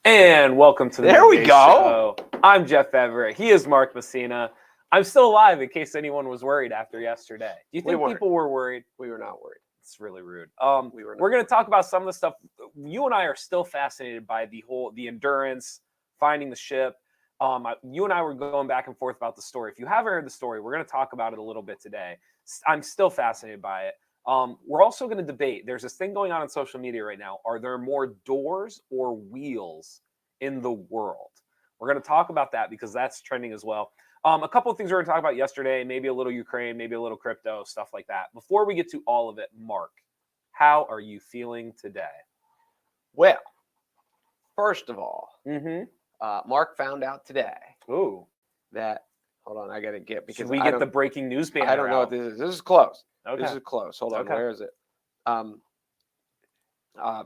And welcome to the There we Midday go. Show. I'm Jeff Everett. He is Mark Messina. I'm still alive in case anyone was worried after yesterday. Do you think people were worried? We were not worried. It's really rude. We're going to talk about some of the stuff. You and I are still fascinated by the endurance, finding the ship. You and I were going back and forth about the story. If you haven't heard the story, we're going to talk about it a little bit today. I'm still fascinated by it. We're also going to debate. There's this thing going on social media right now. Are there more doors or wheels in the world? We're going to talk about that because that's trending as well. A couple of things we're going to talk about yesterday, maybe a little Ukraine, maybe a little crypto, stuff like that. Before we get to all of it, Mark, how are you feeling today? Well, first of all, Mark found out today that, hold on, I got to get, because should we get the breaking news banner I don't know out? what this is. This is close. Okay. This is close. Hold on. Okay. Where is it?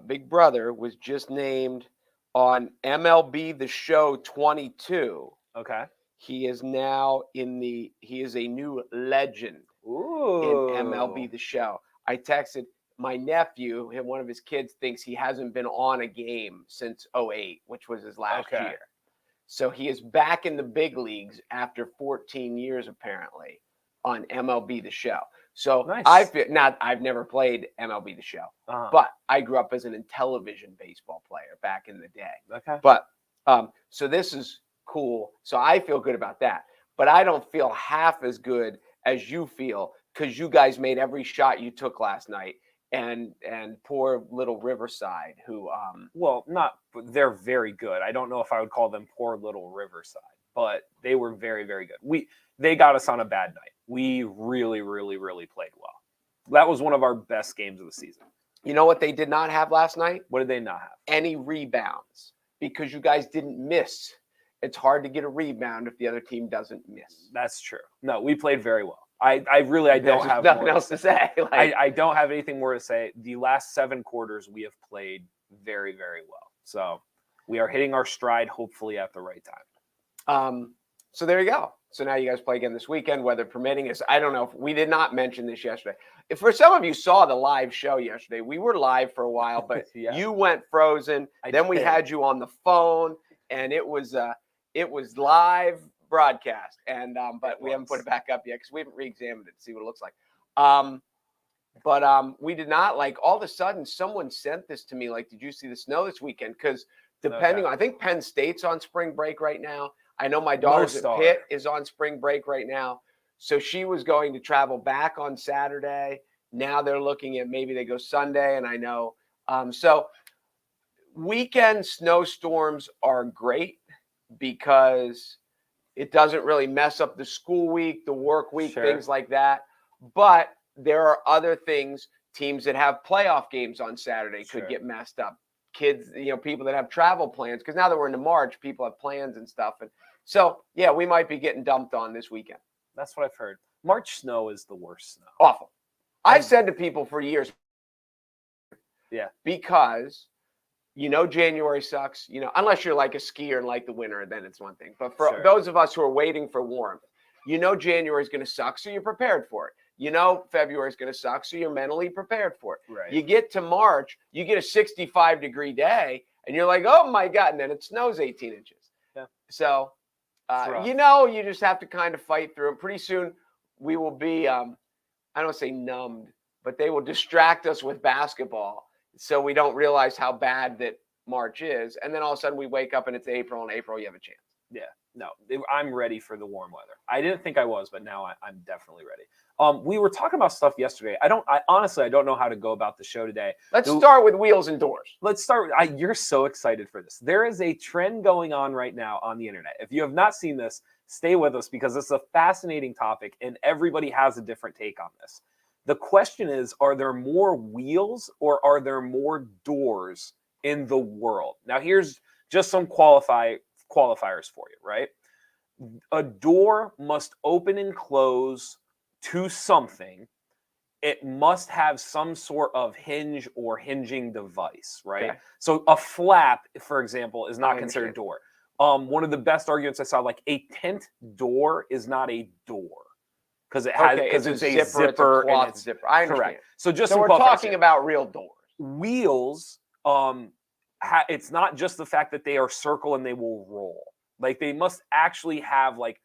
Big Brother was just named on MLB The Show 22. Okay. He is now he is a new legend in MLB The Show. I texted my nephew, and one of his kids thinks he hasn't been on a game since 2008, which was his last year. So he is back in the big leagues after 14 years, apparently, on MLB The Show. So nice. I've never played MLB The Show, but I grew up as an Intellivision baseball player back in the day. Okay. But so this is cool. So I feel good about that. But I don't feel half as good as you feel, because you guys made every shot you took last night. And poor little Riverside, who they're very good. I don't know if I would call them poor little Riverside, but they were very, very good. They got us on a bad night. We really, really, really played well. That was one of our best games of the season. You know what they did not have last night? What did they not have? Any rebounds, because you guys didn't miss. It's hard to get a rebound if the other team doesn't miss. That's true. No, we played very well. I don't have nothing else to say. I don't have anything more to say. The last 7 quarters we have played very, very well. So we are hitting our stride, hopefully at the right time. So there you go. So now you guys play again this weekend, weather permitting. I don't know if we did not mention this yesterday. If for some of you saw the live show yesterday, we were live for a while, but you went frozen. We had you on the phone, and it was live broadcast, and but we haven't put it back up yet because we haven't re-examined it to see what it looks like. But we did not, all of a sudden someone sent this to me, did you see the snow this weekend? Because depending on, I think Penn State's on spring break right now. I know my daughter's at Pitt is on spring break right now. So she was going to travel back on Saturday. Now they're looking at maybe they go Sunday, and I know. So weekend snowstorms are great because it doesn't really mess up the school week, the work week, things like that. But there are other things. Teams that have playoff games on Saturday could get messed up. Kids, people that have travel plans, because now that we're into March, people have plans and stuff. And so, we might be getting dumped on this weekend. That's what I've heard. March snow is the worst snow. Awful. I've said to people for years, because January sucks, unless you're like a skier and like the winter, then it's one thing. But for those of us who are waiting for warmth, January is going to suck, so you're prepared for it. February is going to suck, so you're mentally prepared for it. Right. You get to March, you get a 65-degree day, and you're like, oh, my God, and then it snows 18 inches. Yeah. So, you just have to kind of fight through it. Pretty soon we will be, I don't want to say numbed, but they will distract us with basketball so we don't realize how bad that March is. And then all of a sudden we wake up and it's April, and April you have a chance. Yeah. No, I'm ready for the warm weather. I didn't think I was, but now I'm definitely ready. We were talking about stuff yesterday. I honestly don't know how to go about the show today. Let's start with wheels and doors. Let's start. You're so excited for this. There is a trend going on right now on the internet. If you have not seen this, stay with us because it's a fascinating topic and everybody has a different take on this. The question is, are there more wheels or are there more doors in the world? Now, here's just some qualifiers for you, right? A door must open and close to something. It must have some sort of hinge or hinging device, right? Okay. So a flap, for example, is not considered a door. One of the best arguments I saw, a tent door is not a door because it's a zipper, and it's zipper. I understand. Correct. So we're talking about real doors. Wheels it's not just the fact that they are circle and they will roll. Like they must actually have like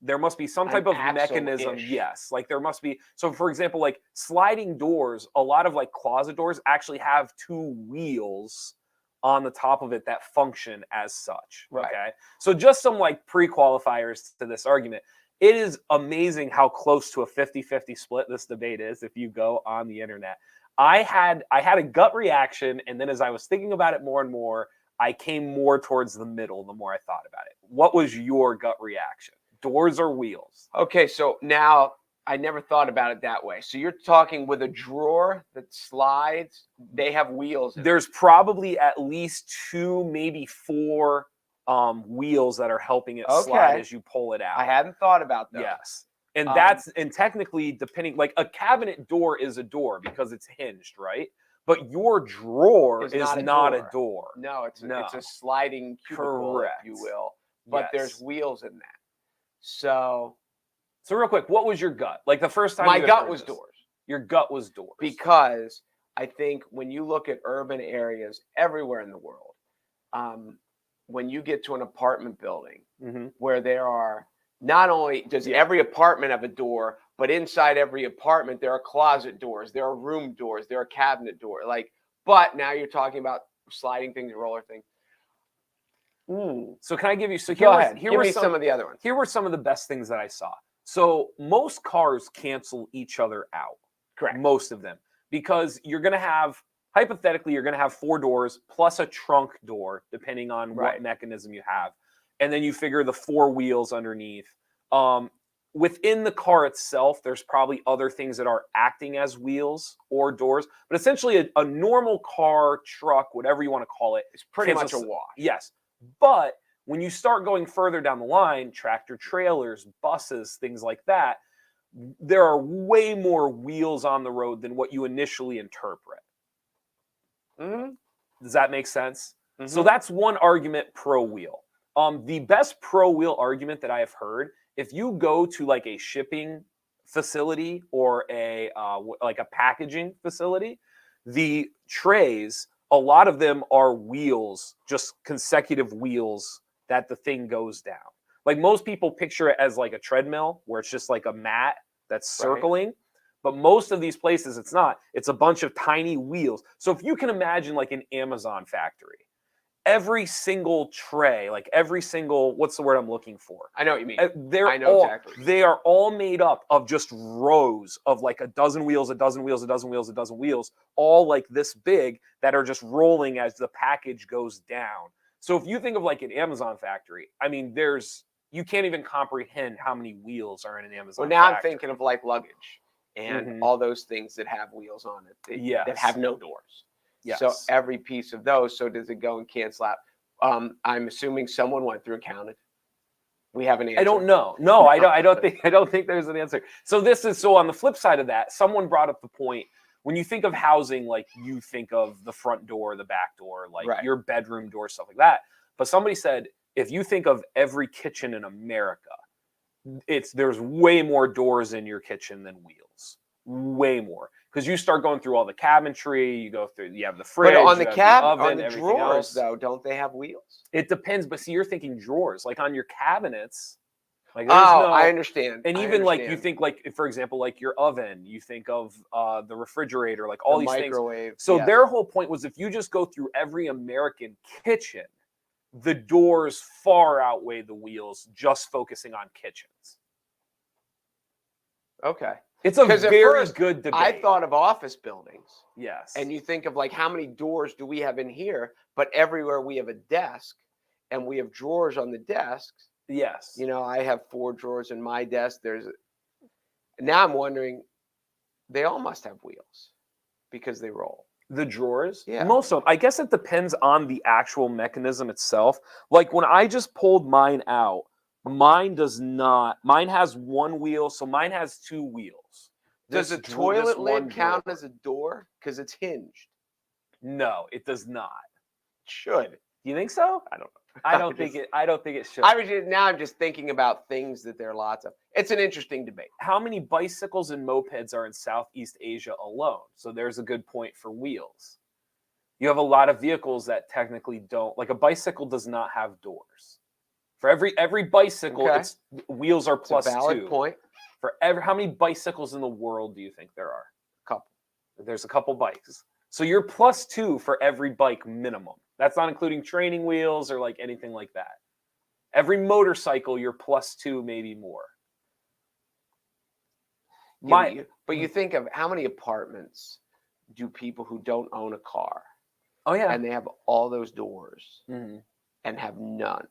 there must be some type of mechanism. Yes, like there must be. So for example, like sliding doors, a lot of like closet doors actually have two wheels on the top of it that function as such. Right. Okay, so just some like pre-qualifiers to this argument. It is amazing how close to a 50-50 split this debate is if you go on the internet. I had a gut reaction, and then as I was thinking about it more and more, I came more towards the middle the more I thought about it. What was your gut reaction? Doors or wheels? Okay, so now I never thought about it that way. So you're talking with a drawer that slides, they have wheels. There's probably at least 2, maybe 4 wheels that are helping it slide as you pull it out. I hadn't thought about that. Yes. And that's, and technically depending, like a cabinet door is a door because it's hinged, right? But your drawer is not a door. No, it's a sliding cubicle, if you will. But there's wheels in that. So real quick, what was your gut? Like the first time my gut was doors. Your gut was doors. Because I think when you look at urban areas everywhere in the world, when you get to an apartment building where there are not only does every apartment have a door, but inside every apartment there are closet doors, there are room doors, there are cabinet doors. Like, but now you're talking about sliding things, roller things. So can I give you? So go ahead. Give me some of the other ones. Here were some of the best things that I saw. So most cars cancel each other out. Correct. Most of them, because you're going to have, hypothetically, you're going to have 4 doors plus a trunk door, depending on what mechanism you have, and then you figure the 4 wheels underneath. Within the car itself, there's probably other things that are acting as wheels or doors, but essentially a normal car, truck, whatever you want to call it, it's pretty much a wash. Yes. But when you start going further down the line, tractor trailers, buses, things like that, there are way more wheels on the road than what you initially interpret. Does that make sense? So that's one argument pro wheel. The best pro wheel argument that I have heard, if you go to like a shipping facility or a like a packaging facility, the trays, a lot of them are wheels, just consecutive wheels that the thing goes down. Like most people picture it as like a treadmill where it's just like a mat that's circling. But most of these places, it's not. It's a bunch of tiny wheels. So if you can imagine like an Amazon factory, every single tray, like every single, what's the word I'm looking for? I know what you mean. Exactly. They are all made up of just rows of like a dozen wheels, a dozen wheels, a dozen wheels, a dozen wheels, all like this big that are just rolling as the package goes down. So if you think of like an Amazon factory, I mean, you can't even comprehend how many wheels are in an Amazon factory. Well, now I'm thinking of like luggage and all those things that have wheels on it that have no doors. Yes. So every piece of those, so does it go and cancel out? I'm assuming someone went through and counted. We have an answer. I don't know. No, I don't think there's an answer. So on the flip side of that, someone brought up the point, when you think of housing, like you think of the front door, the back door, like your bedroom door, stuff like that. But somebody said, if you think of every kitchen in America, there's way more doors in your kitchen than wheels. Way more. Because you start going through all the cabinetry, you have the fridge, but on the oven, on the drawers, though, don't they have wheels? It depends, but see, you're thinking drawers. Like on your cabinets, like I understand. And even like you think like, for example, like your oven, you think of the refrigerator, like all these microwave. Things. So their whole point was, if you just go through every American kitchen, the doors far outweigh the wheels, just focusing on kitchens. Okay. It's a very good debate. I thought of office buildings. Yes. And you think of like, how many doors do we have in here? But everywhere we have a desk and we have drawers on the desks. Yes. You know, I have 4 drawers in my desk. Now I'm wondering, they all must have wheels because they roll. The drawers? Yeah. Most of them. I guess it depends on the actual mechanism itself. Like when I just pulled mine out, mine does not. Mine has 1 wheel, so mine has 2 wheels. Does a toilet lid count as a door? Because it's hinged. No, it does not. It should. Do you think so? I don't know. I don't think it should. Now I'm just thinking about things that there are lots of. It's an interesting debate. How many bicycles and mopeds are in Southeast Asia alone? So there's a good point for wheels. You have a lot of vehicles that technically don't, like a bicycle does not have doors. For every bicycle, Okay. its wheels are plus It's a valid 2. point. For how many bicycles in the world do you think there are? A couple. There's a couple bikes. So you're plus 2 for every bike minimum. That's not including training wheels or like anything like that. Every motorcycle, you're plus 2, maybe more. But you think of how many apartments do people who don't own a car, and they have all those doors and have none.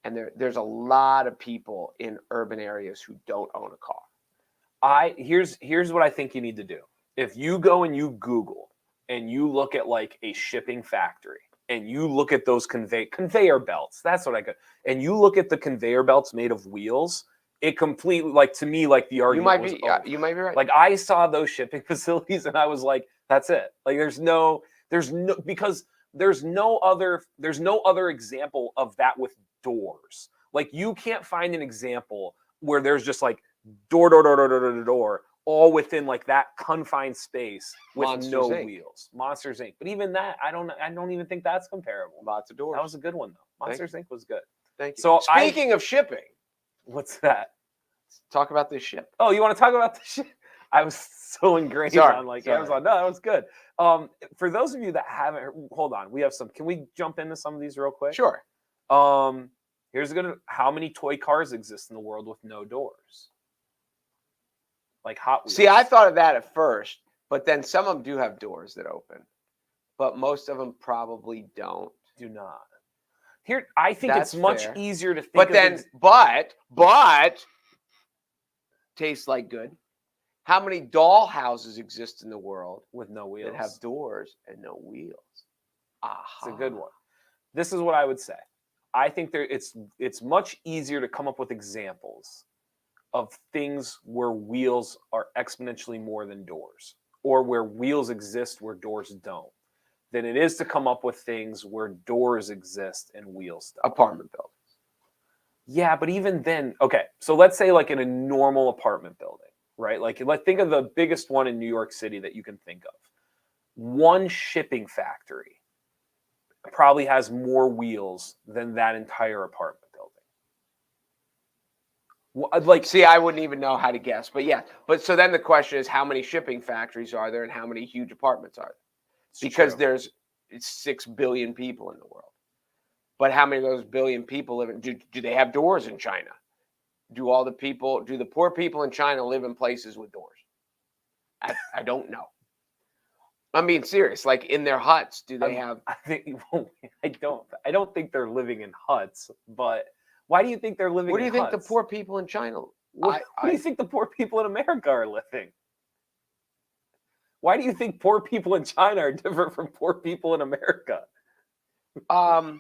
And there's a lot of people in urban areas who don't own a car. Here's what I think you need to do. If you go and you Google and you look at like a shipping factory and you look at those conveyor belts, that's what I got. And you look at the conveyor belts made of wheels, it completely, like, to me, like the argument was over. You might be right. Like I saw those shipping facilities and I was like, that's it. Like because there's no other example of that with doors. Like you can't find an example where there's just like door, all within like that confined space with Monsters, no Inc. wheels. Monsters Inc. But even that, I don't even think that's comparable. Lots of doors. That was a good one though. Monsters Inc. was good. Thank you. So speaking of shipping, what's that? Let's talk about this ship. Oh, you want to talk about the ship? I was so ingrained on like Amazon. No, that was good. For those of you that haven't, hold on. We have some. Can we jump into some of these real quick? Sure. How many toy cars exist in the world with no doors? Like Hot Wheels. See, I thought of that at first, but then some of them do have doors that open, but most of them probably don't. Do not. Here, I think That's it's much fair. easier to think. But then, but tastes like good. How many doll houses exist in the world with no wheels that have doors and no wheels? It's a good one. This is what I would say. I think it's much easier to come up with examples of things where wheels are exponentially more than doors, or where wheels exist where doors don't, than it is to come up with things where doors exist and wheels don't. Apartment buildings. Yeah, but even then, okay, so let's say like in a normal apartment building, right? Like think of the biggest one in New York City that you can think of. One shipping factory probably has more wheels than that entire apartment building. Like, see, I wouldn't even know how to guess, but yeah. But so then the question is, how many shipping factories are there, and how many huge apartments are there? Because there's 6 billion people in the world. But how many of those billion people live in? Do they have doors in China? Do the poor people in China live in places with doors? I don't know. I'm being serious. Like in their huts, do they have? I don't think they're living in huts. But why do you think they're living? Where do you think huts? the poor people in China? Where do you think the poor people in America are living? Why do you think poor people in China are different from poor people in America? Well,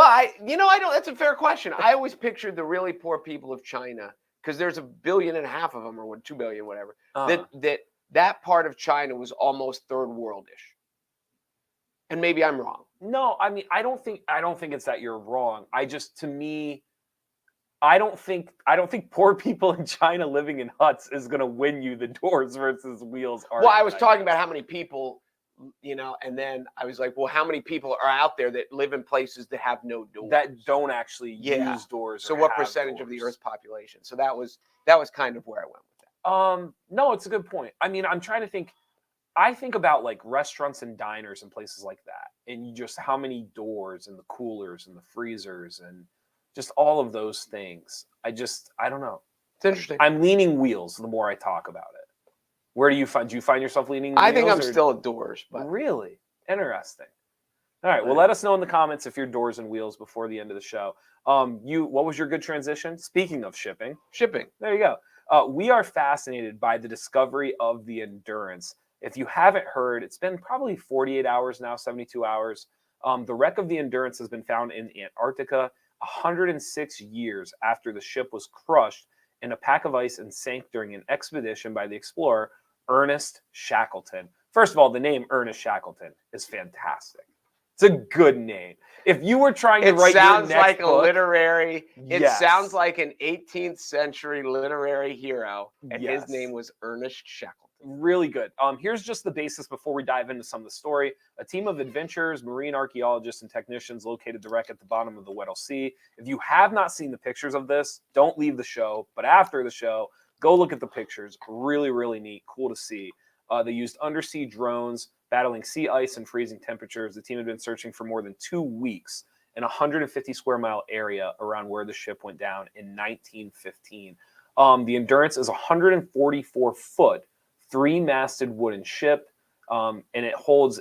I don't. That's a fair question. I always pictured the really poor people of China, because there's 1.5 billion of them, or 2 billion, whatever. That part of China was almost third worldish. And maybe I'm wrong. No, I mean, I don't think it's that you're wrong. I don't think poor people in China living in huts is going to win you the doors versus wheels. Well, I was talking about how many people, and then I was like, well, how many people are out there that live in places that have no doors, that don't actually use doors? So what percentage of the Earth's population? So that was kind of where I went with that. No, it's a good point. I mean, I'm trying to think. I think about like restaurants and diners and places like that, and just how many doors and the coolers and the freezers and just all of those things. I don't know. It's interesting. I'm leaning wheels the more I talk about it. Where do you find yourself leaning wheels? I think I'm still at doors, but really interesting. All right. Well, let us know in the comments if you're doors and wheels before the end of the show. What was your good transition? Speaking of shipping. There you go. We are fascinated by the discovery of the Endurance. If you haven't heard, it's been probably 48 hours now, 72 hours. The wreck of the Endurance has been found in Antarctica 106 years after the ship was crushed in a pack of ice and sank during an expedition by the explorer Ernest Shackleton. First of all, the name Ernest Shackleton is fantastic. It's a good name. If you were trying to write your next book, it sounds like an 18th century literary hero, and his name was Ernest Shackleton. Really good. Here's just the basis before we dive into some of the story. A team of adventurers, marine archaeologists, and technicians located the wreck at the bottom of the Weddell Sea. If you have not seen the pictures of this, don't leave the show. But after the show, go look at the pictures. Really, really neat. Cool to see. They used undersea drones, battling sea ice and freezing temperatures. The team had been searching for more than 2 weeks in a 150 square mile area around where the ship went down in 1915. The Endurance is a 144-foot, 3-masted wooden ship, and it holds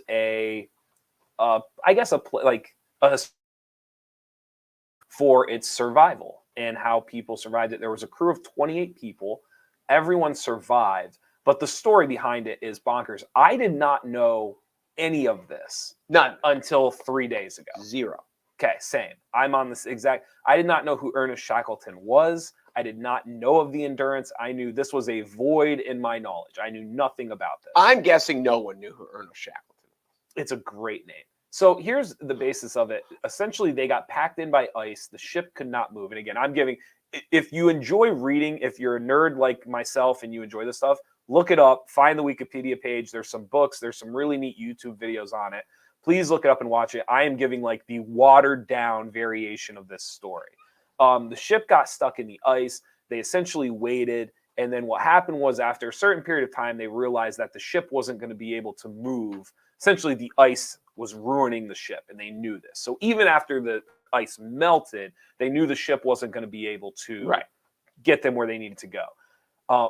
for its survival and how people survived it. There was a crew of 28 people. Everyone survived, but the story behind it is bonkers. I did not know any of this. None. Until 3 days ago. Zero. Okay, same. I'm on this exact. I did not know who Ernest Shackleton was. I did not know of the Endurance. I knew this was a void in my knowledge. I knew nothing about this. I'm guessing no one knew who Ernest Shackleton was. It's a great name. So here's the basis of it. Essentially, they got packed in by ice. The ship could not move. And again, I'm giving, if you enjoy reading, if you're a nerd like myself and you enjoy this stuff, look it up. Find the Wikipedia page. There's some books. There's some really neat YouTube videos on it. Please look it up and watch it. I am giving like the watered down variation of this story. The ship got stuck in the ice. They essentially waited. And then what happened was after a certain period of time, they realized that the ship wasn't going to be able to move. Essentially, the ice was ruining the ship, and they knew this. So even after the ice melted, they knew the ship wasn't going to be able to get them where they needed to go.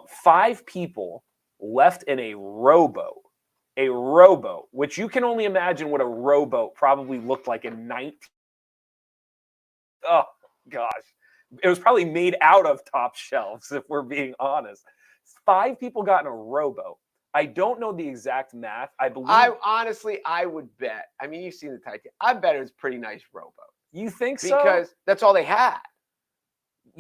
5 people left in a rowboat, which you can only imagine what a rowboat probably looked like in 19... Oh, gosh. It was probably made out of top shelves, if we're being honest. 5 people got in a rowboat. I don't know the exact math. I would bet. I mean, you've seen the Titanic. I bet it was a pretty nice rowboat. You think so? Because that's all they had.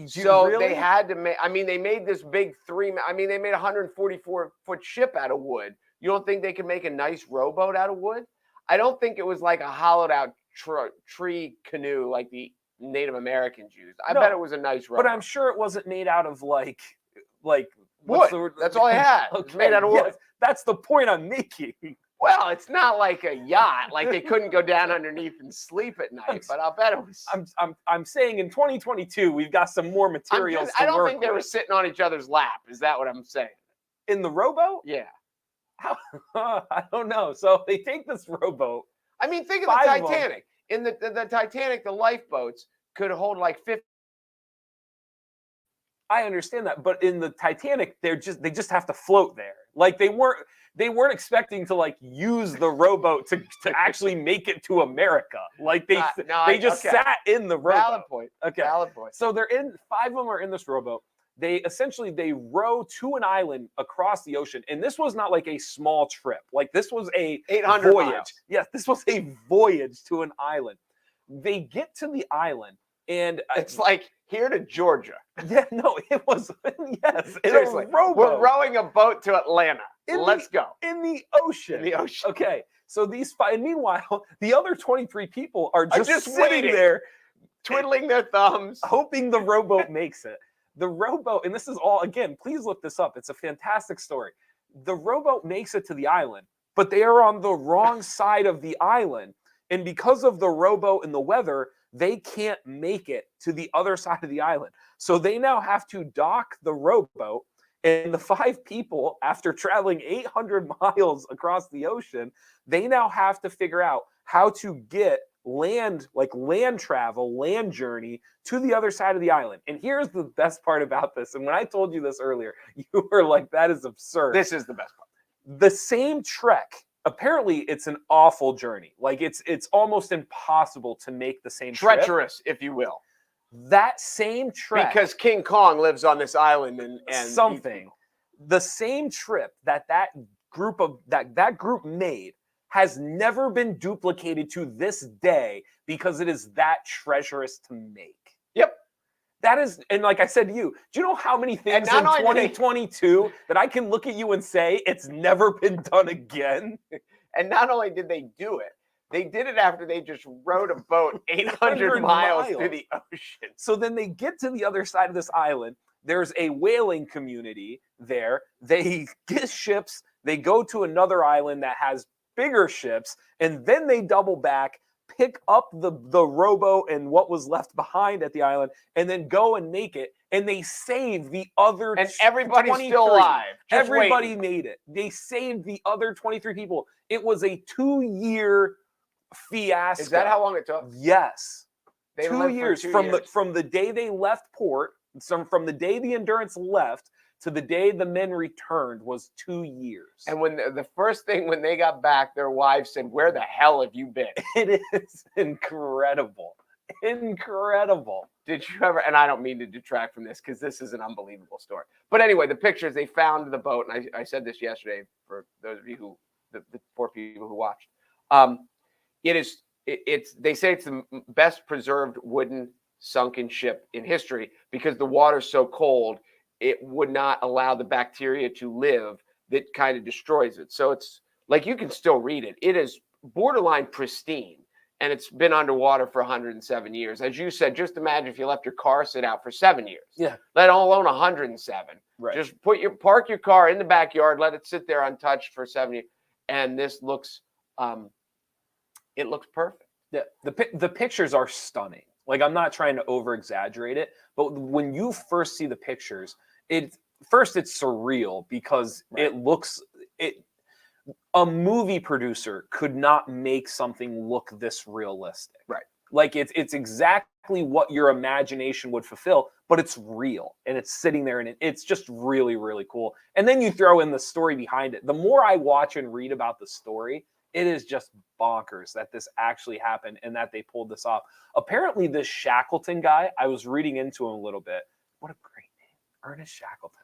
So really? They had to make. I mean, they made this big they made a 144-foot ship out of wood. You don't think they could make a nice rowboat out of wood? I don't think it was like a hollowed out tree canoe like the Native Americans used. I bet it was a nice rowboat. But I'm sure it wasn't made out of like wood. That's all I had. Okay, it's made out of wood. Yes, that's the point I'm making. Well, it's not like a yacht. Like they couldn't go down underneath and sleep at night. But I'll bet it was. I'm saying in 2022 we've got some more materials. I don't think they were sitting on each other's lap. Is that what I'm saying? In the rowboat? Yeah. I don't know. So they take this rowboat. I mean, think of the Titanic. In the Titanic, the lifeboats could hold like 50. I understand that, but in the Titanic, they just have to float there. Like they weren't expecting to like use the rowboat to actually make it to America. Like they just sat in the rowboat. Valid point. Okay. Valid point. So 5 of them are in this rowboat. They row to an island across the ocean, and this was not like a small trip. Like this was a 800 voyage. miles. Yes, this was a voyage to an island. They get to the island, and it's like here to Georgia. Yeah, no, it was Seriously, we're rowing a boat to Atlanta. Let's go in the ocean. In the ocean. Okay, so these 5. And meanwhile, the other 23 people are just sitting waiting there, twiddling their thumbs, hoping the rowboat makes it. The rowboat, and this is all, again, please look this up. It's a fantastic story. The rowboat makes it to the island, but they are on the wrong side of the island. And because of the rowboat and the weather, they can't make it to the other side of the island. So they now have to dock the rowboat. And the 5 people, after traveling 800 miles across the ocean, they now have to figure out how to get land journey to the other side of the island. And here's the best part about this. And when I told you this earlier, you were like, that is absurd. This is the best part. The same trek, apparently it's an awful journey. Like it's almost impossible to make the same treacherous, if you will. That same trek, because King Kong lives on this island and something. The same trip that group made has never been duplicated to this day because it is that treacherous to make. Yep. That is, and like I said to you, do you know how many things in 2022 that I can look at you and say it's never been done again? And not only did they do it, they did it after they just rowed a boat 800 miles through the ocean. So then they get to the other side of this island. There's a whaling community there. They get ships, they go to another island that has bigger ships, and then they double back, pick up the rowboat and what was left behind at the island, and then go and make it. And they save the other and everybody's 23. still alive. Everybody made it. They saved the other 23 people. It was a 2-year fiasco. Is that how long it took? Yes. They 2 years from from the day they left port, from the day the Endurance left to the day the men returned was 2 years. And when the first thing when they got back, their wives said, "Where the hell have you been?" It is incredible. Incredible. Did you ever, and I don't mean to detract from this because this is an unbelievable story. But anyway, the pictures, they found the boat, and I said this yesterday for those of you who, the 4 people who watched. They say it's the best preserved wooden sunken ship in history because the water's so cold, it would not allow the bacteria to live that kind of destroys it. So it's like you can still read it. It is borderline pristine. And it's been underwater for 107 years. As you said, just imagine if you left your car sit out for 7 years. Yeah. Let alone 107. Right. Just park your car in the backyard, let it sit there untouched for 7 years. And this looks, it looks perfect. Yeah. The pictures are stunning. Like, I'm not trying to over exaggerate it, but when you first see the pictures, it's surreal because it looks, a movie producer could not make something look this realistic. Right. Like it's exactly what your imagination would fulfill, but it's real and it's sitting there and it's just really, really cool. And then you throw in the story behind it. The more I watch and read about the story, it is just bonkers that this actually happened and that they pulled this off. Apparently this Shackleton guy, I was reading into him a little bit. What a great name, Ernest Shackleton.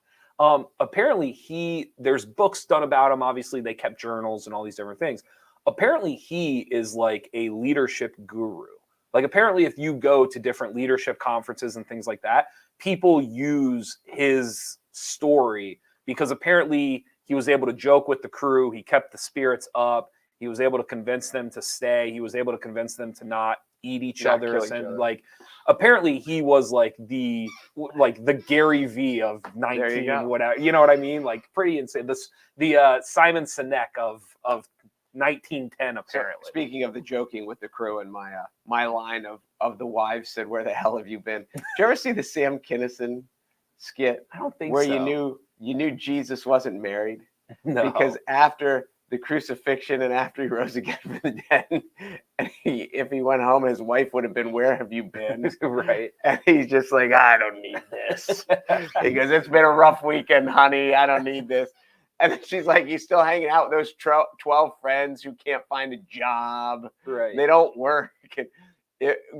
Apparently there's books done about him. Obviously they kept journals and all these different things. Apparently he is like a leadership guru. Like apparently if you go to different leadership conferences and things like that, people use his story because apparently he was able to joke with the crew. He kept the spirits up. He was able to convince them to stay. He was able to convince them to not eat each other. And like, apparently he was like the Gary V of 19, whatever, you know what I mean? Like pretty insane. The Simon Sinek of 1910, apparently. So, speaking of the joking with the crew and my line of the wives said, "Where the hell have you been?" Did you ever see the Sam Kinison skit? I don't think where so. you knew Jesus wasn't married? No. Because after the crucifixion and after he rose again from the dead, and if he went home, his wife would have been, "Where have you been?" Right. And he's just like, "I don't need this." He goes, "It's been a rough weekend, honey. I don't need this." And then she's like, "He's still hanging out with those 12 friends who can't find a job. Right. They don't work."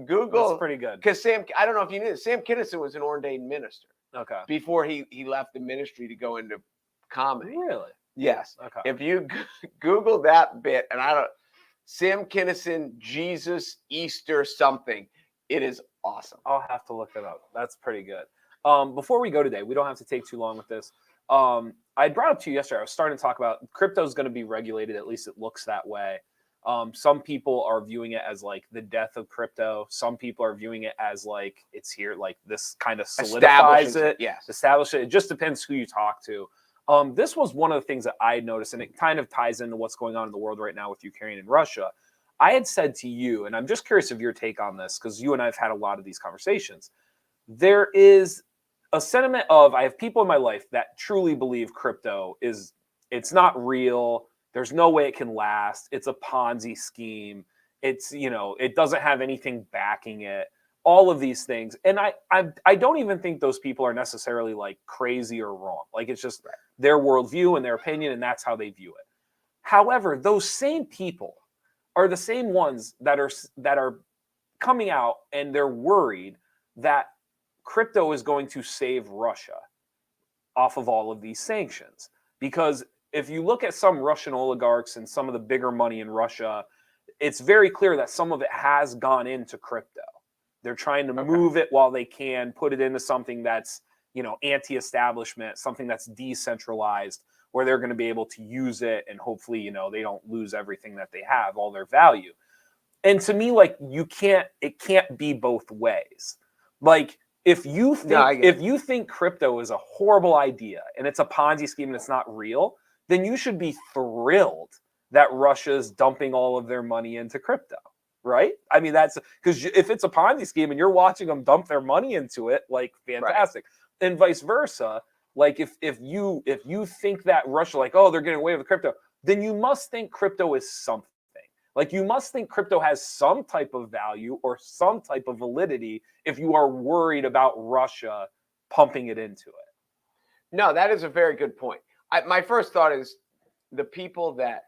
Google. That's pretty good. Because I don't know if you knew this, Sam Kinison was an ordained minister. Okay. Before he left the ministry to go into comedy. Really? Yes. Okay. If you Google that bit, and Sam Kinison, Jesus, Easter, something, it is awesome. I'll have to look it up. That's pretty good. Before we go today, we don't have to take too long with this. I brought up to you yesterday, I was starting to talk about crypto is going to be regulated. At least it looks that way. Some people are viewing it as like the death of crypto. Some people are viewing it as like it's here, like this kind of solidifies it. Yes. Establish it. It just depends who you talk to. This was one of the things that I had noticed, and it kind of ties into what's going on in the world right now with Ukraine and Russia. I had said to you, and I'm just curious of your take on this, because you and I have had a lot of these conversations. There is a sentiment of, I have people in my life that truly believe crypto it's not real. There's no way it can last. It's a Ponzi scheme. It's, it doesn't have anything backing it. All of these things. And I don't even think those people are necessarily like crazy or wrong. Like it's just their worldview and their opinion, and that's how they view it. However, those same people are the same ones that are coming out and they're worried that crypto is going to save Russia off of all of these sanctions. Because if you look at some Russian oligarchs and some of the bigger money in Russia, it's very clear that some of it has gone into crypto. They're trying to move it while they can, put it into something that's, anti-establishment, something that's decentralized, where they're going to be able to use it and hopefully, they don't lose everything that they have, all their value. And to me, like it can't be both ways. Like if you think crypto is a horrible idea and it's a Ponzi scheme and it's not real, then you should be thrilled that Russia's dumping all of their money into crypto, right? I mean, that's because if it's a Ponzi scheme and you're watching them dump their money into it, like, fantastic. Right. And vice versa. Like, if you think that Russia, like, oh, they're getting away with crypto, then you must think crypto is something. Like, you must think crypto has some type of value or some type of validity if you are worried about Russia pumping it into it. No, that is a very good point. My first thought is the people that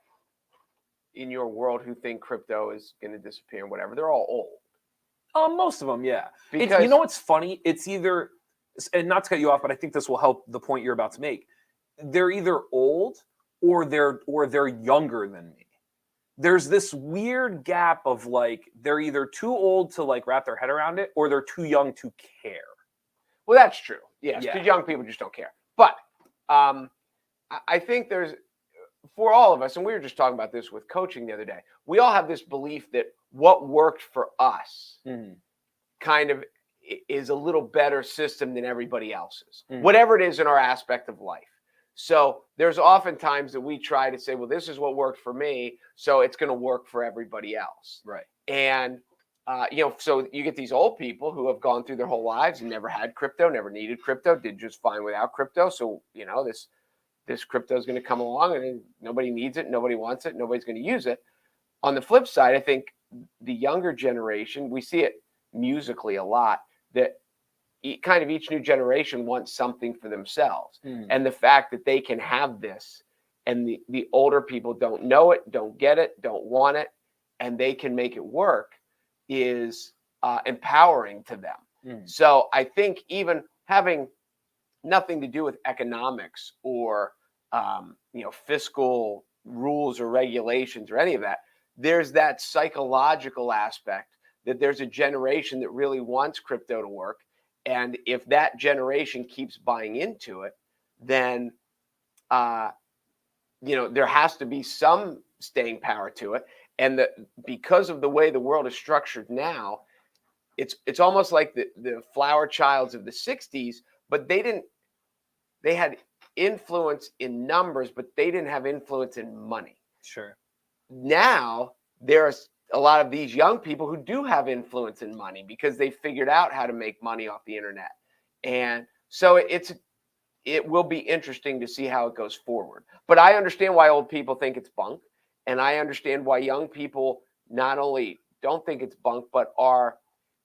in your world who think crypto is going to disappear and whatever, they're all old. Most of them, yeah. Because you know what's funny? It's either, and not to cut you off, but I think this will help the point you're about to make. They're either old or they're younger than me. There's this weird gap of, like, they're either too old to, like, wrap their head around it or they're too young to care. Well, that's true. Yes, because young people just don't care. But I think there's, for all of us, and we were just talking about this with coaching the other day, we all have this belief that what worked for us kind of is a little better system than everybody else's, whatever it is in our aspect of life. So there's often times that we try to say, well, this is what worked for me, so it's going to work for everybody else. Right. And, so you get these old people who have gone through their whole lives and never had crypto, never needed crypto, did just fine without crypto. So, this crypto is going to come along and nobody needs it, nobody wants it, nobody's going to use it. On the flip side, I think the younger generation, we see it musically a lot, that kind of each new generation wants something for themselves. And the fact that they can have this and the older people don't know it, don't get it, don't want it, and they can make it work is empowering to them. So I think even having nothing to do with economics or fiscal rules or regulations or any of that, there's that psychological aspect that there's a generation that really wants crypto to work. And if that generation keeps buying into it, then, there has to be some staying power to it. And because of the way the world is structured now, it's almost like the flower childs of the 60s, but they had influence in numbers, but they didn't have influence in money. Sure. Now there's a lot of these young people who do have influence in money because they figured out how to make money off the internet. And so it will be interesting to see how it goes forward. But I understand why old people think it's bunk. And I understand why young people not only don't think it's bunk, but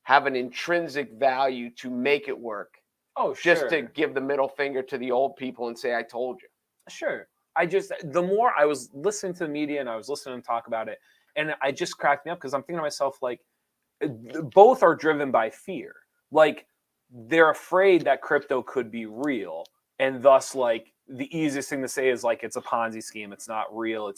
have an intrinsic value to make it work. Oh, sure. Just to give the middle finger to the old people and say, I told you. Sure. The more I was listening to the media and I was listening to talk about it, and I just cracked me up because I'm thinking to myself, like, both are driven by fear. Like, they're afraid that crypto could be real. And thus, like, the easiest thing to say is, like, it's a Ponzi scheme. It's not real.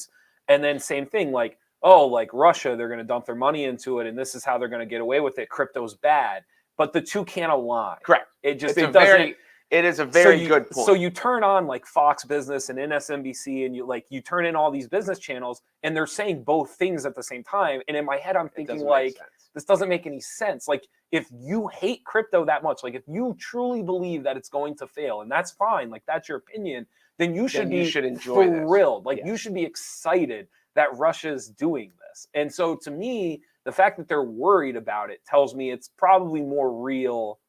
And then same thing, like, oh, like Russia, they're going to dump their money into it. And this is how they're going to get away with it. Crypto's bad. But the two can't align. Correct. It is a very good point. So you turn on, like, Fox Business and MSNBC, and you turn in all these business channels, and they're saying both things at the same time. And in my head, I'm thinking, like, this doesn't make any sense. Like, if you hate crypto that much, like, if you truly believe that it's going to fail, and that's fine, like, that's your opinion, then you should enjoy thrilled. This. Like, you should be excited that Russia's doing this. And so to me, the fact that they're worried about it tells me it's probably more real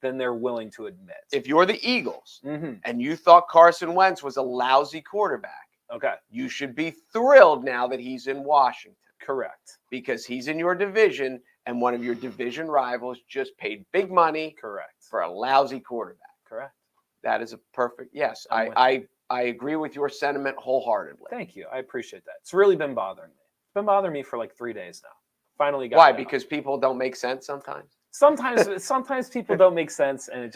than they're willing to admit. If you're the Eagles and you thought Carson Wentz was a lousy quarterback, okay, you should be thrilled now that he's in Washington. Correct. Because he's in your division and one of your division rivals just paid big money for a lousy quarterback. Correct. That is a perfect, yes. I agree with your sentiment wholeheartedly. Thank you. I appreciate that. It's really been bothering me. It's been bothering me for like 3 days now. Finally got Why? Because people don't make sense sometimes? Sometimes people don't make sense, and it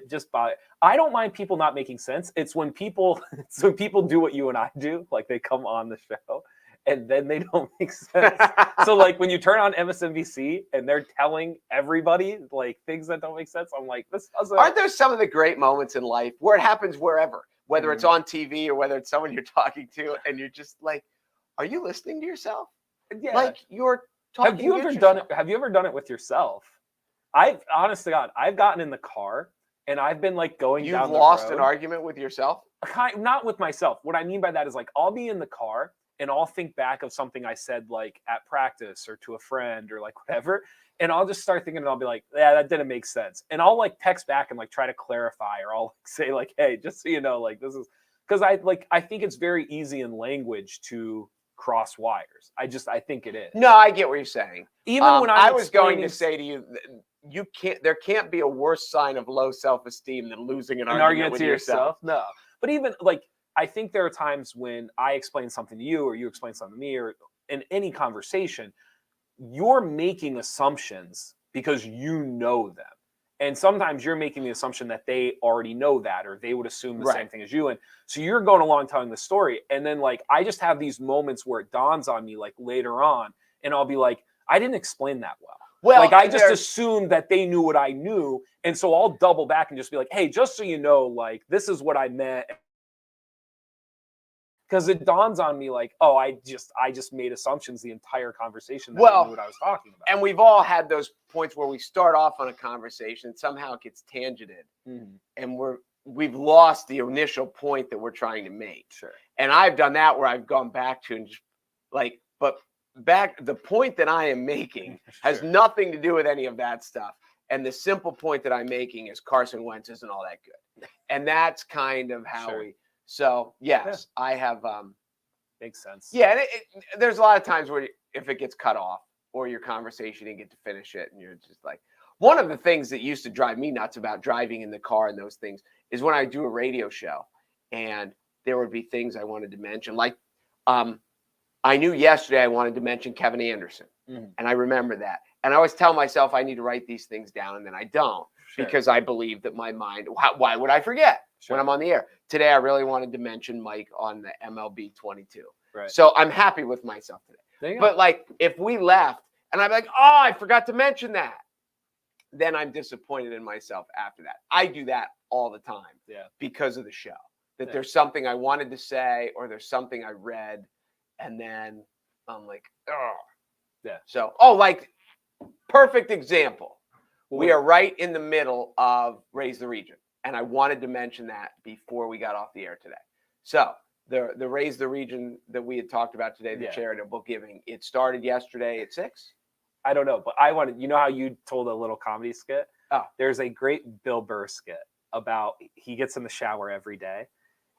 just bothers. I don't mind people not making sense. It's when people do what you and I do, like they come on the show and then they don't make sense. So like when you turn on MSNBC and they're telling everybody like things that don't make sense, I'm like, this doesn't. Aren't there some of the great moments in life where it happens wherever, whether it's on TV or whether it's someone you're talking to, and you're just like, are you listening to yourself? Yeah. Like you're talking. Have you ever done it with yourself? honest to God, I've gotten in the car and I've been like going You've down the lost road. an argument with yourself? Not with myself. What I mean by that is like I'll be in the car and I'll think back of something I said like at practice or to a friend or like whatever. And I'll just start thinking and I'll be like, yeah, that didn't make sense. And I'll like text back and like try to clarify, or I'll say like, hey, just so you know, like this is because I think it's very easy in language to cross wires. I think it is. No, I get what you're saying. Even when I was going to say to you, there can't be a worse sign of low self-esteem than losing an argument with yourself. No. But even like I think there are times when I explain something to you or you explain something to me, or in any conversation, you're making assumptions because you know them. And sometimes you're making the assumption that they already know that, or they would assume the same thing as you. And so you're going along telling the story. And then like, I just have these moments where it dawns on me like later on, and I'll be like, I didn't explain that well. Like I just assumed that they knew what I knew. And so I'll double back and just be like, hey, just so you know, like, this is what I meant. Because it dawns on me like, oh, I just made assumptions the entire conversation that I knew what I was talking about. And we've all had those points where we start off on a conversation, somehow it gets tangented, and we've lost the initial point that we're trying to make. Sure. And I've done that where I've gone back to and just like, but the point that I am making has nothing to do with any of that stuff. And the simple point that I'm making is Carson Wentz isn't all that good. And that's kind of how So yes, I have. Makes sense. Yeah, and there's a lot of times where if it gets cut off or your conversation didn't get to finish it, and you're just like, one of the things that used to drive me nuts about driving in the car and those things is when I do a radio show, and there would be things I wanted to mention, like I knew yesterday I wanted to mention Kevin Anderson, and I remember that, and I always tell myself I need to write these things down, and then I don't because I believe that my mind. Why would I forget? When I'm on the air. Today, I really wanted to mention Mike on the MLB 22. Right. So I'm happy with myself today. But like, if we left and I'm like, oh, I forgot to mention that, then I'm disappointed in myself after that. I do that all the time because of the show. That there's something I wanted to say or there's something I read, and then I'm like, oh. Yeah. So, like, perfect example. We are right in the middle of Raise the Region. And I wanted to mention that before we got off the air today. So the Raise the Region that we had talked about today, the charitable giving, it started yesterday at 6. I don't know, but I wanted, you know how you told a little comedy skit? Oh, there's a great Bill Burr skit about he gets in the shower every day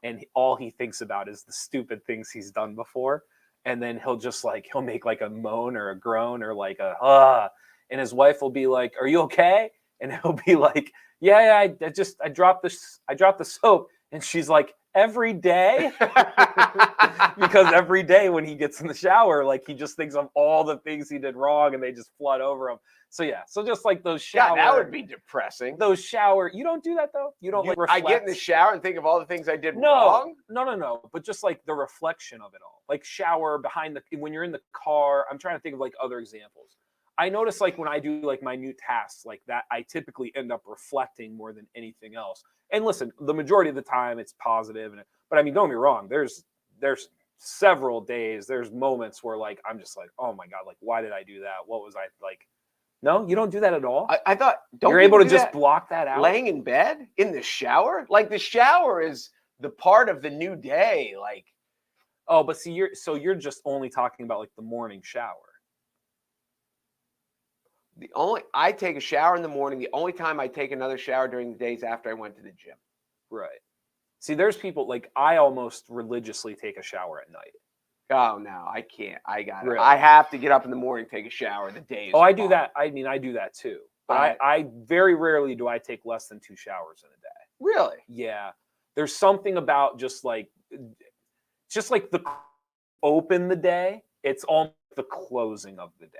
and all he thinks about is the stupid things he's done before. And then he'll make like a moan or a groan or like and his wife will be like, are you okay? And he'll be like, yeah, I dropped the soap. And she's like, every day? Because every day when he gets in the shower, like he just thinks of all the things he did wrong and they just flood over him. So yeah, so just like those shower. Yeah, that would be depressing. Those shower. You don't do that though? You don't like reflect? I get in the shower and think of all the things I did wrong? No. But just like the reflection of it all. Like shower when you're in the car. I'm trying to think of like other examples. I notice like when I do like minute tasks like that, I typically end up reflecting more than anything else. And listen, the majority of the time it's positive. But I mean, don't get me wrong. There's several days, there's moments where like, I'm just like, oh my God, like, why did I do that? What was I like? No, you don't do that at all. I thought you're able to just block that out. Laying in bed in the shower? Like the shower is the part of the new day. Like, oh, but see, you're just only talking about like the morning shower. I take a shower in the morning. The only time I take another shower during the day is after I went to the gym. Right. See, there's people like I almost religiously take a shower at night. Oh no, I can't. I got it. Really? I have to get up in the morning, take a shower. The day is I do that. I mean, I do that too. But I very rarely do I take less than 2 showers in a day. Really? Yeah. There's something about just like the open the day. It's almost the closing of the day.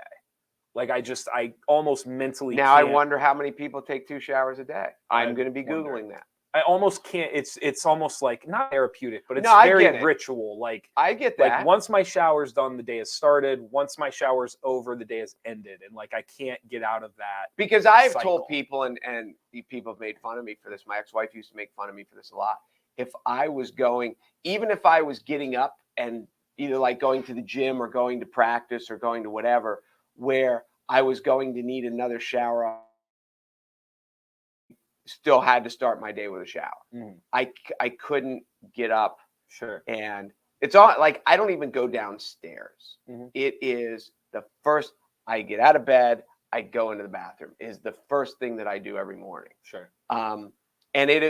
Like I almost mentally now can't. I wonder how many people take 2 showers a day. I'm going to be Googling that. I almost can't. It's almost like not therapeutic, but it's very ritual. Like I get that. Like once my shower's done, the day has started. Once my shower's over, the day has ended, and like I can't get out of that. Because I've told people, and people have made fun of me for this. My ex-wife used to make fun of me for this a lot. If I was even if I was getting up and either like going to the gym or going to practice or going to whatever, where I was going to need another shower still had to start my day with a shower. Mm. I couldn't get up. Sure. And it's all like, I don't even go downstairs. Mm-hmm. It is the first, I get out of bed, I go into the bathroom is the first thing that I do every morning. Sure. And there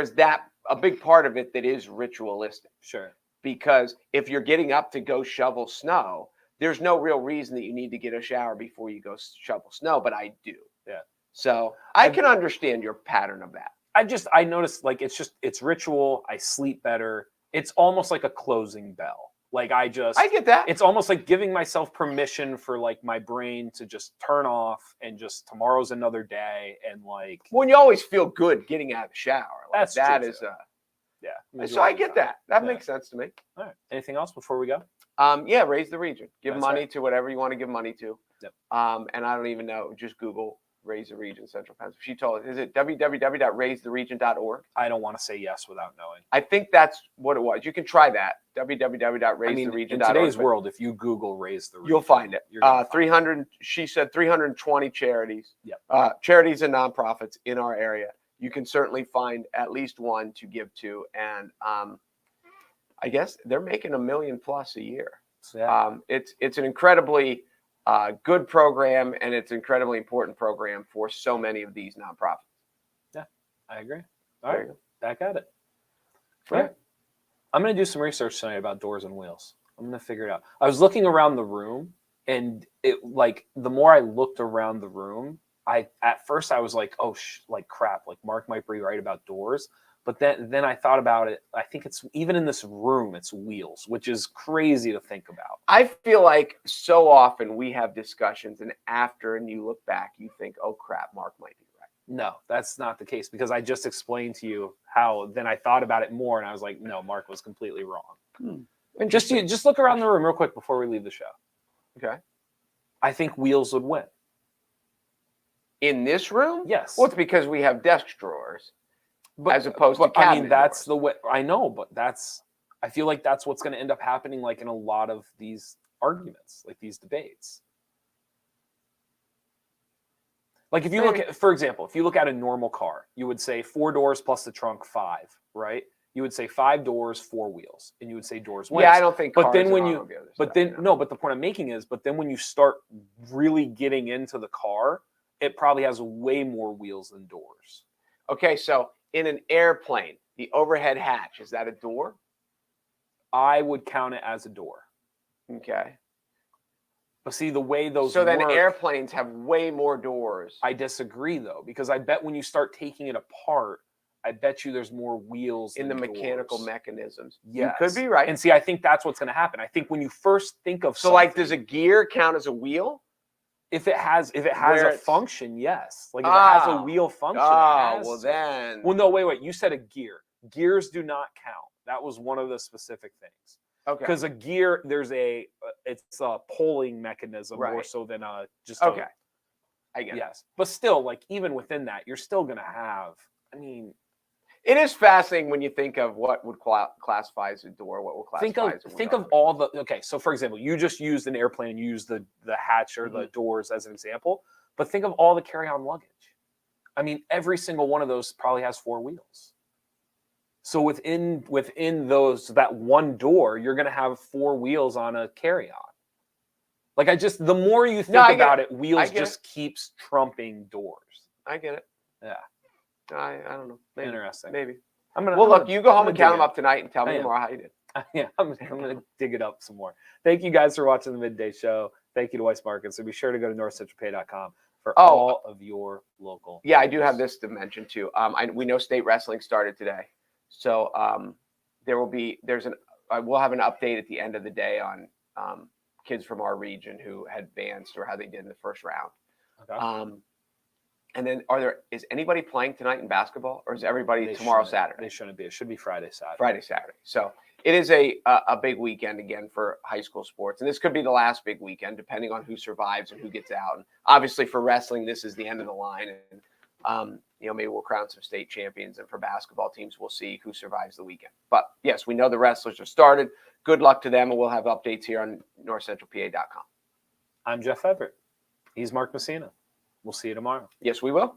is that, a big part of it that is ritualistic. Sure. Because if you're getting up to go shovel snow, there's no real reason that you need to get a shower before you go shovel snow, but I do. Yeah. So I can understand your pattern of that. I noticed like it's ritual. I sleep better. It's almost like a closing bell. Like I get that. It's almost like giving myself permission for like my brain to just turn off and just tomorrow's another day and like. When you always feel good getting out of the shower. Like that's that true is too. Yeah. So I get that. That makes sense to me. All right. Anything else before we go? Yeah, raise the region. Give That's money right. to whatever you want to give money to. Yep. And I don't even know. Just Google Raise the Region Central Pennsylvania. She told us, is it www.raisetheregion.org? I don't want to say yes without knowing. I think that's what it was. You can try that. www.raisetheregion.org. In today's world, if you Google Raise the Region, you'll find it. You're gonna 300. She said 320 charities. Yep. Charities and nonprofits in our area. You can certainly find at least one to give to, and I guess they're making $1 million+ a year. So, yeah. It's an incredibly good program, and it's an incredibly important program for so many of these nonprofits. Yeah, I agree. All right, back at it. All right. I'm going to do some research tonight about doors and wheels. I'm going to figure it out. I was looking around the room, and the more I looked around the room, at first I was like, oh, like crap, like Mark might be right about doors. But then I thought about it. I think it's even in this room, it's wheels, which is crazy to think about. I feel like so often we have discussions, and you look back, you think, oh crap, Mark might be right. No, that's not the case, because I just explained to you how then I thought about it more, and I was like, no, Mark was completely wrong. And just look around the room real quick before we leave the show. Okay. I think wheels would win. In this room? Yes. Well, it's because we have desk drawers. As opposed to cabinet I mean, that's doors. the way I know, but I feel like that's what's going to end up happening, like in a lot of these arguments, like these debates. Like if you look at, for example, if you look at a normal car, you would say 4 doors plus the trunk 5, right? You would say 5 doors, 4 wheels, and you would say doors wins. Yeah, I don't think. But then when you, but then no, but the point I'm making is, but then when you start really getting into the car, it probably has way more wheels than doors. Okay, so in an airplane, the overhead hatch, is that a door? I would count it as a door. Okay. But see, the way those So then work, airplanes have way more doors. I disagree, though, because I bet when you start taking it apart, I bet you there's more wheels in the doors. mechanical mechanisms. Yes. You could be right. And see, I think that's what's going to happen. I think when you first think of like, does a gear count as a wheel? If it has a function, yes. Like if it has a wheel function, then. Well, no, wait. You said a gear. Gears do not count. That was one of the specific things. Okay. Because a gear, it's a pulling mechanism more so than just. Okay. I get it. Yes, but still, like even within that, you're still gonna have. I mean, it is fascinating when you think of what would classify as a door, what will classify as a wheel. Think of all the. Okay, so for example, you just used an airplane, you used the hatch or the doors as an example, but think of all the carry-on luggage. I mean, every single one of those probably has 4 wheels. So within that one door, you're going to have 4 wheels on a carry-on. Like the more you think about it, wheels just keeps trumping doors. I get it. Yeah. I don't know. Maybe. Interesting. Maybe. Look, you go home and count them up tonight and tell me tomorrow how you did. Yeah, I'm going to dig it up some more. Thank you guys for watching the Midday Show. Thank you to Weiss Markets. So be sure to go to NorthcentralPa.com for all of your local. Yeah, I do have this to mention too. We know state wrestling started today. So we'll have an update at the end of the day on kids from our region who had advanced or how they did in the first round. Okay. And then is anybody playing tonight in basketball, or is everybody tomorrow, Saturday? They shouldn't be. It should be Friday, Saturday. Friday, Saturday. So it is a big weekend again for high school sports. And this could be the last big weekend, depending on who survives and who gets out. And obviously for wrestling, this is the end of the line. And maybe we'll crown some state champions, and for basketball teams, we'll see who survives the weekend. But yes, we know the wrestlers have started. Good luck to them, and we'll have updates here on NorthcentralPA.com. I'm Jeff Everett. He's Mark Messina. We'll see you tomorrow. Yes, we will.